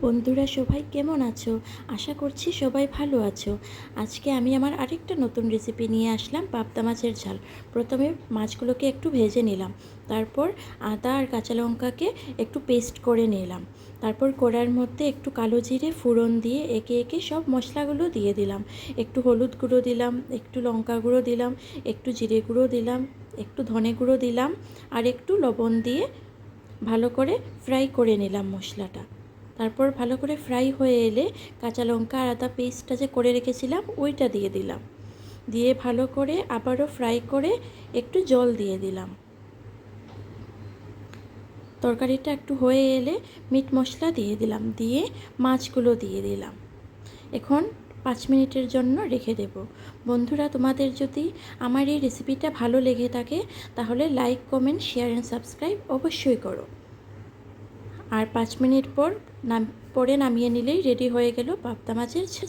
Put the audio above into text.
বন্ধুরা, সবাই কেমন আছো? আশা করছি সবাই ভালো আছো। আজকে আমি আমার আরেকটা নতুন রেসিপি নিয়ে আসলাম, পাবদা মাছের ঝাল। প্রথমে মাছগুলোকে একটু ভেজে নিলাম, তারপর আদা আর কাঁচা লঙ্কাকে একটু পেস্ট করে নিলাম। তারপর কড়াইয়ের মধ্যে একটু কালো জিরে ফোড়ন দিয়ে একে একে সব মশলাগুলো দিয়ে দিলাম। একটু হলুদ গুঁড়ো দিলাম, একটু লঙ্কা গুঁড়ো দিলাম, একটু জিরে গুঁড়ো দিলাম, একটু ধনে গুঁড়ো দিলাম, আর একটু লবণ দিয়ে ভালো করে ফ্রাই করে নিলাম মশলাটা। তারপর ভালো করে ফ্রাই হয়ে এলে কাঁচা লঙ্কা আর আদা পেস্টটা যে করে রেখেছিলাম ওইটা দিয়ে দিলাম। দিয়ে ভালো করে আবারও ফ্রাই করে একটু জল দিয়ে দিলাম। তরকারিটা একটু হয়ে এলে মিট মশলা দিয়ে দিলাম, দিয়ে মাছগুলো দিয়ে দিলাম। এখন 5 মিনিটের জন্য রেখে দেব। বন্ধুরা, তোমাদের যদি আমার এই রেসিপিটা ভালো লেগে থাকে তাহলে like, comment, share and subscribe অবশ্যই করো। আর 5 মিনিট পরে নামিয়ে নিলেই রেডি হয়ে গেল পাবদা মাছের ঝাল।